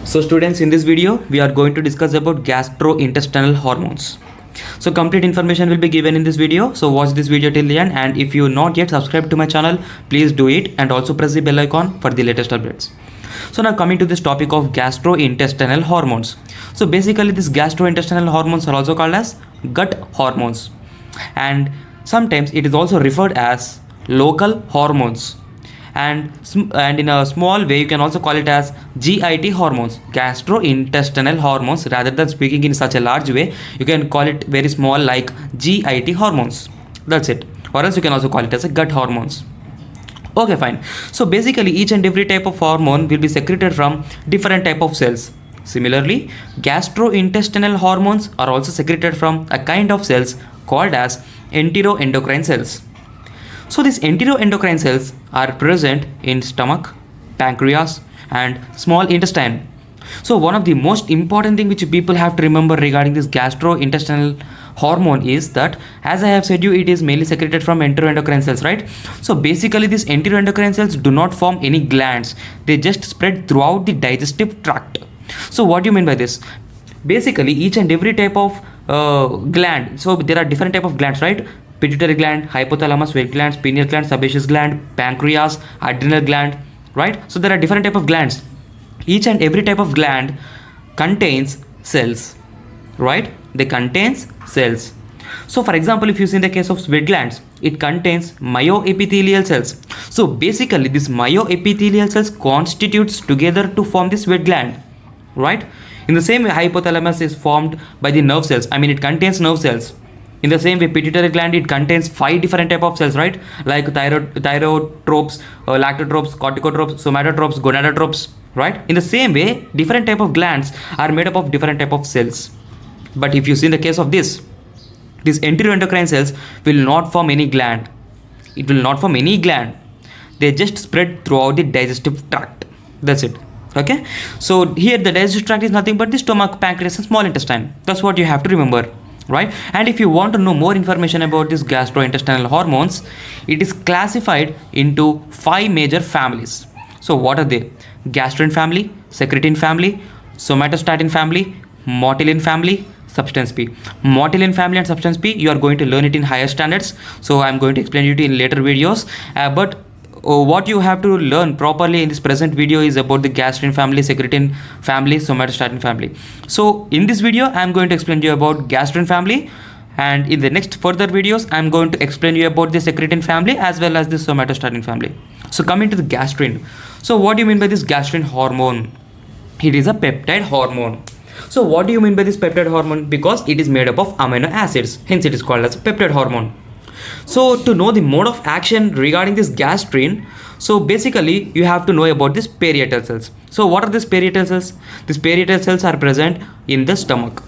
So students, in this video we are going to discuss about gastrointestinal hormones. So complete information will be given in this video, so watch this video till the end, and if you not yet subscribed to my channel, please do it and also press the bell icon for the latest updates. So now coming to this topic of gastrointestinal hormones. So basically these gastrointestinal hormones are also called as gut hormones, and sometimes it is also referred as local hormones, and in a small way you can also call it as GIT hormones, gastrointestinal hormones. Rather than speaking in such a large way, you can call it very small, like GIT hormones. That's it. Or else you can also call it as a gut hormones. Okay, fine. So basically each and every type of hormone will be secreted from different type of cells. Similarly, gastrointestinal hormones are also secreted from a kind of cells called as enteroendocrine cells. So these enteroendocrine cells are present in stomach, pancreas and small intestine. So one of the most important thing which people have to remember regarding this gastrointestinal hormone is that, as I have said you, it is mainly secreted from enteroendocrine cells, right? So basically these enteroendocrine cells do not form any glands. They just spread throughout the digestive tract. So what do you mean by this? Basically each and every type of gland, so there are different type of glands, right? Pituitary gland, hypothalamus, sweat gland, pineal gland, sebaceous gland, pancreas, adrenal gland, right? So there are different type of glands. Each and every type of gland contains cells, right? They contains cells. So for example, if you see in the case of sweat glands, it contains myoepithelial cells. So basically this myoepithelial cells constitutes together to form the sweat gland, right? In the same way, hypothalamus is formed by the nerve cells. I mean, it contains nerve cells. In the same way, pituitary gland, it contains 5 different type of cells, right? Like thyrotropes, lactotropes, corticotropes, somatotropes, gonadotropes, right? In the same way, different type of glands are made up of different type of cells. But if you see in the case of these enteroendocrine cells will not form any gland. It will not form any gland. They just spread throughout the digestive tract. That's it. Okay. So here the digestive tract is nothing but the stomach, pancreas and small intestine. That's what you have to remember, right? And if you want to know more information about these gastrointestinal hormones, it is classified into 5 major families. So what are they? Gastrin family, secretin family, somatostatin family, motilin family, substance P. Motilin family and substance P, you are going to learn it in higher standards, so I'm going to explain it in later videos, but what you have to learn properly in this present video is about the gastrin family, secretin family, somatostatin family. So in this video I'm going to explain to you about gastrin family, and in the next further videos I'm going to explain you about the secretin family as well as the somatostatin family. So coming to the gastrin. So what do you mean by this gastrin hormone? It is a peptide hormone. So what do you mean by this peptide hormone? Because it is made up of amino acids, hence it is called as a peptide hormone. So to know the mode of action regarding this gastrin, so basically you have to know about these parietal cells. So what are these parietal cells? These parietal cells are present in the stomach.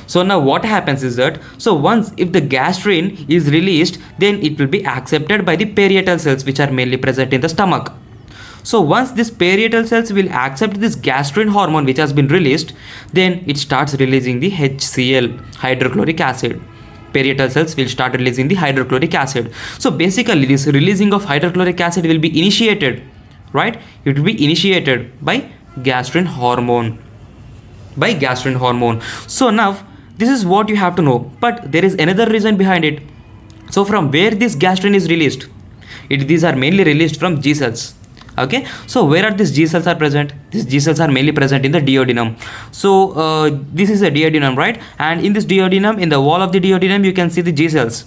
So now what happens is that, so once if the gastrin is released, then it will be accepted by the parietal cells which are mainly present in the stomach. So once these parietal cells will accept this gastrin hormone which has been released, then it starts releasing the HCl, hydrochloric acid. Parietal cells will start releasing the hydrochloric acid. So basically this releasing of hydrochloric acid will be initiated, right? It will be initiated by gastrin hormone. So now this is what you have to know, but there is another reason behind it. So from where this gastrin is released? These are mainly released from G cells. Okay, so where are these G cells are present? These G cells are mainly present in the duodenum. So this is a duodenum, right? And in this duodenum, in the wall of the duodenum, you can see the G cells.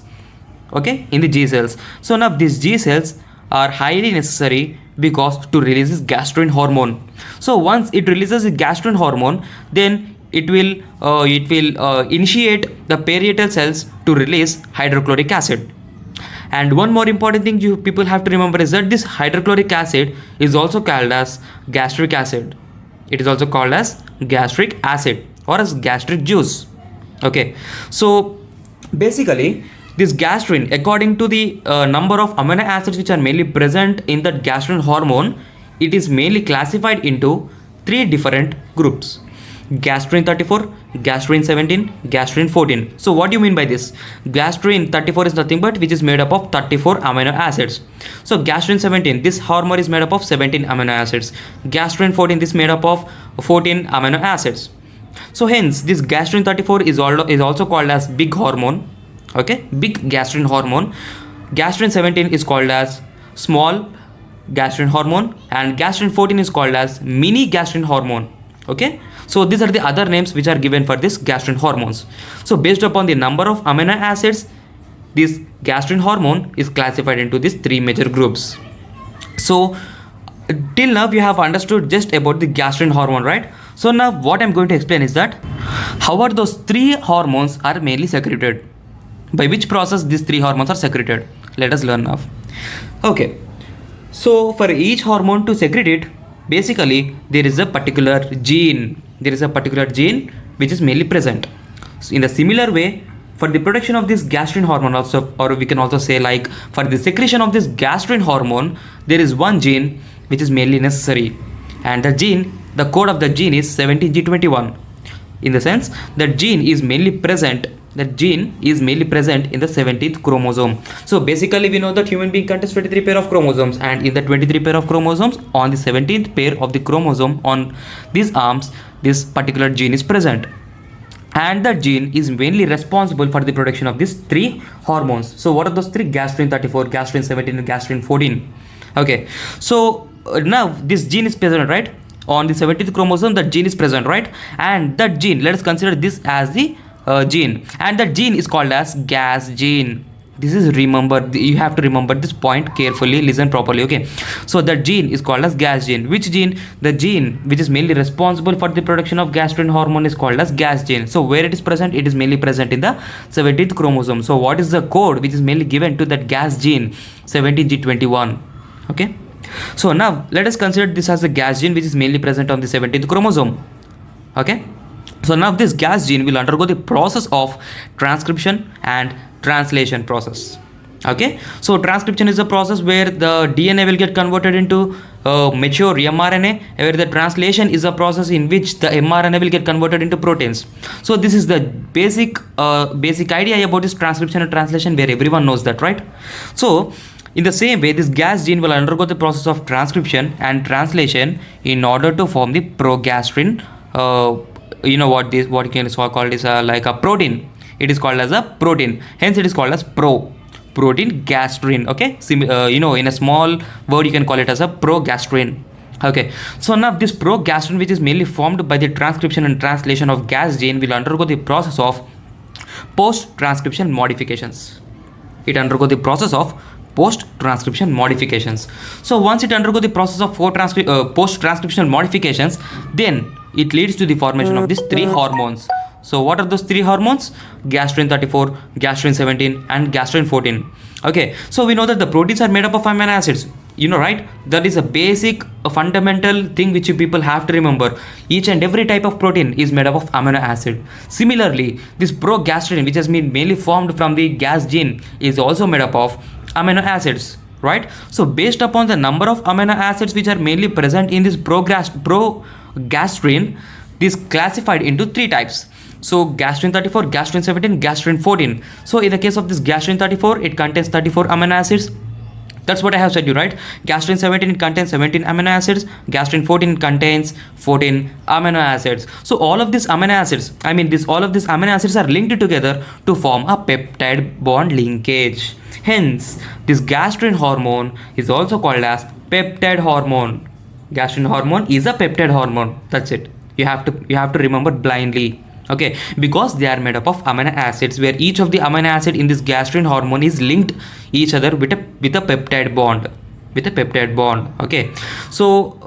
Okay, in the G cells. So now these G cells are highly necessary because to release this gastrin hormone. So once it releases the gastrin hormone, then it will initiate the parietal cells to release hydrochloric acid. And one more important thing you people have to remember is that this hydrochloric acid is also called as gastric acid. It is also called as gastric acid or as gastric juice. Okay, so basically this gastrin, according to the number of amino acids which are mainly present in that gastrin hormone, it is mainly classified into 3 different groups. Gastrin 34, gastrin 17, gastrin 14. So what do you mean by this? Gastrin 34 is nothing but which is made up of 34 amino acids. So gastrin 17, this hormone is made up of 17 amino acids. Gastrin 14, this made up of 14 amino acids. So hence this gastrin 34 is also called as big hormone. Okay, big gastrin hormone. Gastrin 17 is called as small gastrin hormone, and gastrin 14 is called as mini gastrin hormone. Okay, so these are the other names which are given for this gastrin hormones. So based upon the number of amino acids, this gastrin hormone is classified into these three major groups. So till now you have understood just about the gastrin hormone, right? So now what I'm going to explain is that how are those three hormones are mainly secreted, by which process these three hormones are secreted. Let us learn now. Okay, so for each hormone to secrete it, basically there is a particular gene. There is a particular gene which is mainly present. So in the similar way, for the production of this gastrin hormone also, or we can also say like for the secretion of this gastrin hormone, there is one gene which is mainly necessary, and the code of the gene is 17G21. In the sense that gene is mainly present in the 17th chromosome. So basically we know that human being contains 23 pair of chromosomes, and in the 23 pair of chromosomes, on the 17th pair of the chromosome on these arms, this particular gene is present, and that gene is mainly responsible for the production of these three hormones. So what are those three? Gastrin 34, gastrin 17, and gastrin 14. Okay, so now this gene is present, right? On the 17th chromosome, that gene is present, right? And that gene, let us consider this as the gene, and that gene is called as gas gene. This is, you have to remember this point carefully, listen properly. Okay, so that gene is called as gas gene. Which gene? The gene which is mainly responsible for the production of gastrin hormone is called as gas gene. So where it is present? It is mainly present in the 17th chromosome. So what is the code which is mainly given to that gas gene? 17G21. Okay, so now let us consider this as a gas gene which is mainly present on the 17th chromosome. Okay, so now this gas gene will undergo the process of transcription and translation process. Okay, so transcription is a process where the DNA will get converted into mature mRNA, where the translation is a process in which the mRNA will get converted into proteins. So this is the basic idea about this transcription and translation, where everyone knows that, right? So in the same way, this gas gene will undergo the process of transcription and translation in order to form the progastrin. You know what you can call this like a protein. It is called as a protein. Hence, it is called as protein gastrin. Okay, in a small word, you can call it as a progastrin. Okay, so now this progastrin, which is mainly formed by the transcription and translation of gas gene, will undergo the process of post-transcription modifications. It undergo the process of post-transcription modifications. So once it undergo the process of post-transcriptional modifications, then it leads to the formation of these three hormones. So what are those three hormones? Gastrin 34, gastrin 17, and gastrin 14. Okay, so we know that the proteins are made up of amino acids. You know, right? That is a fundamental thing which you people have to remember. Each and every type of protein is made up of amino acid. Similarly, this progastrin, which has been mainly formed from the gas gene, is also made up of amino acids, right? So based upon the number of amino acids which are mainly present in this progastrin, this classified into three types. So gastrin 34, gastrin 17, gastrin 14. So in the case of this gastrin 34, it contains 34 amino acids. That's what I have said you, right? Gastrin 17, it contains 17 amino acids. Gastrin 14 contains 14 amino acids. So all of these amino acids, all of these amino acids are linked together to form a peptide bond linkage. Hence, this gastrin hormone is also called as peptide hormone. Gastrin hormone is a peptide hormone. That's it. You have to remember blindly. Okay, because they are made up of amino acids, where each of the amino acid in this gastrin hormone is linked each other with a peptide bond. Okay, so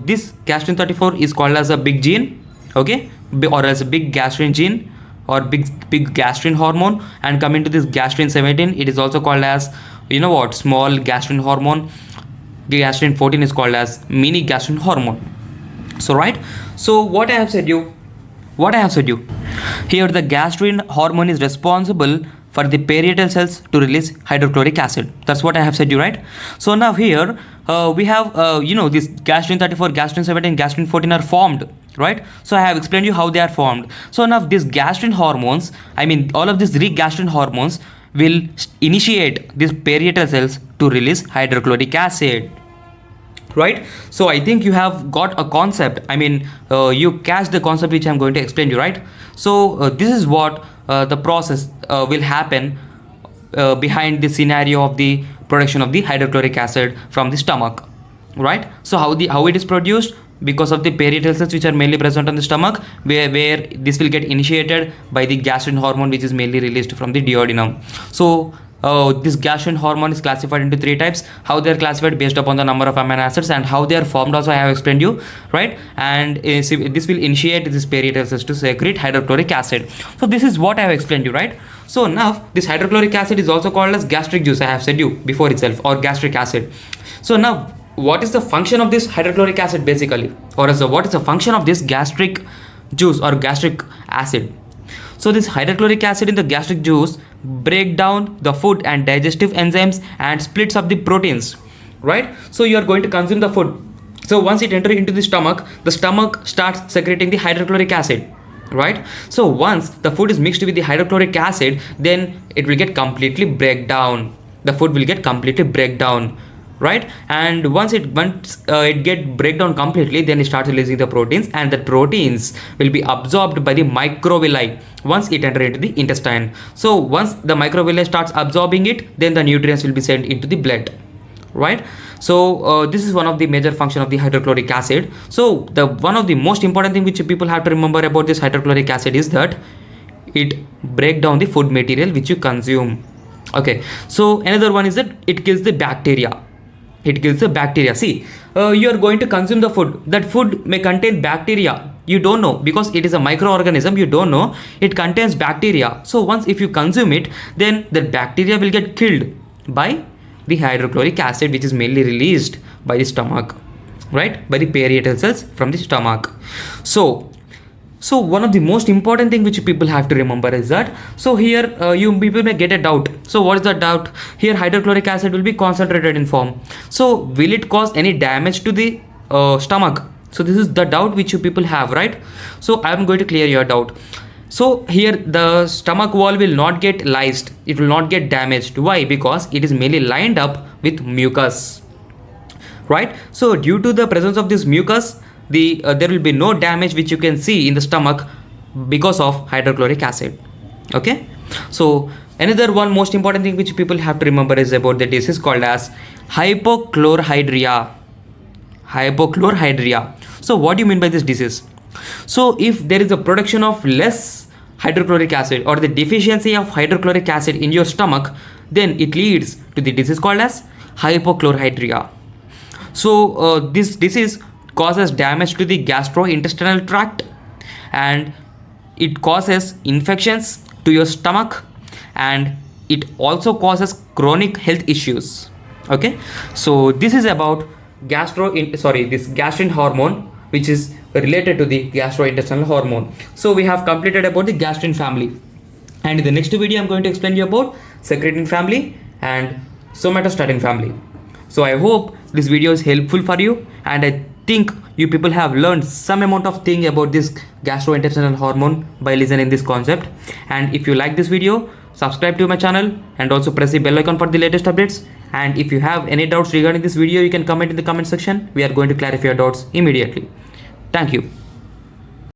this gastrin 34 is called as a big gene, okay, or as a big gastrin gene, or big gastrin hormone. And coming to this gastrin 17, it is also called as, small gastrin hormone. The gastrin 14 is called as mini gastrin hormone. So right, so what I have said you, here the gastrin hormone is responsible for the parietal cells to release hydrochloric acid. That's what I have said you, right? So now here we have this gastrin 34, gastrin 17, gastrin 14 are formed, right? So I have explained you how they are formed. So now these gastrin hormones, all of these three gastrin hormones will initiate these parietal cells to release hydrochloric acid, right? So I think you have got a concept. You catch the concept which I'm going to explain you, right? So this is what the process will happen behind the scenario of the production of the hydrochloric acid from the stomach, right? So how it is produced? Because of the parietal cells which are mainly present on the stomach, where this will get initiated by the gastrin hormone, which is mainly released from the duodenum. So this gastrin hormone is classified into three types. How they are classified based upon the number of amino acids, and how they are formed also I have explained you, right? And this will initiate this parietal cells to secrete hydrochloric acid. So this is what I have explained you, right? So now this hydrochloric acid is also called as gastric juice, I have said you before itself, or gastric acid. So now what is the function of this hydrochloric acid basically, or what is the function of this gastric juice or gastric acid? So this hydrochloric acid in the gastric juice break down the food and digestive enzymes and splits up the proteins, right? So you are going to consume the food. So once it enters into the stomach starts secreting the hydrochloric acid, right? So once the food is mixed with the hydrochloric acid, then it will get completely break down. The food will get completely break down, right? And once it get break down completely, then it starts releasing the proteins, and the proteins will be absorbed by the microvilli once it enters into the intestine. So once the microvilli starts absorbing it, then the nutrients will be sent into the blood, right? So this is one of the major function of the hydrochloric acid. So the one of the most important thing which people have to remember about this hydrochloric acid is that it break down the food material which you consume. Okay, so another one is that it kills the bacteria. It kills the bacteria. See, you are going to consume the food. That food may contain bacteria. You don't know, because it is a microorganism. You don't know it contains bacteria. So once if you consume it, then the bacteria will get killed by the hydrochloric acid, which is mainly released by the stomach, right? By the parietal cells from the stomach. So one of the most important thing which people have to remember is that, so here people may get a doubt. So what is the doubt? Here hydrochloric acid will be concentrated in form. So will it cause any damage to the stomach? So this is the doubt which you people have, right? So I am going to clear your doubt. So here the stomach wall will not get lysed. It will not get damaged. Why? Because it is mainly lined up with mucus, right? So due to the presence of this mucus, there will be no damage which you can see in the stomach because of hydrochloric acid. Okay, so another one most important thing which people have to remember is about the disease called as hypochlorhydria. So what do you mean by this disease? So if there is a production of less hydrochloric acid or the deficiency of hydrochloric acid in your stomach, then it leads to the disease called as hypochlorhydria. So this disease causes damage to the gastrointestinal tract, and it causes infections to your stomach, and it also causes chronic health issues. Okay, so this is about this gastrin hormone, which is related to the gastrointestinal hormone. So we have completed about the gastrin family, and in the next video I'm going to explain you about secretin family and somatostatin family. So I hope this video is helpful for you, and I think you people have learned some amount of thing about this gastrointestinal hormone by listening this concept. And if you like this video, subscribe to my channel and also press the bell icon for the latest updates. And if you have any doubts regarding this video, you can comment in the comment section. We are going to clarify your doubts immediately. Thank you.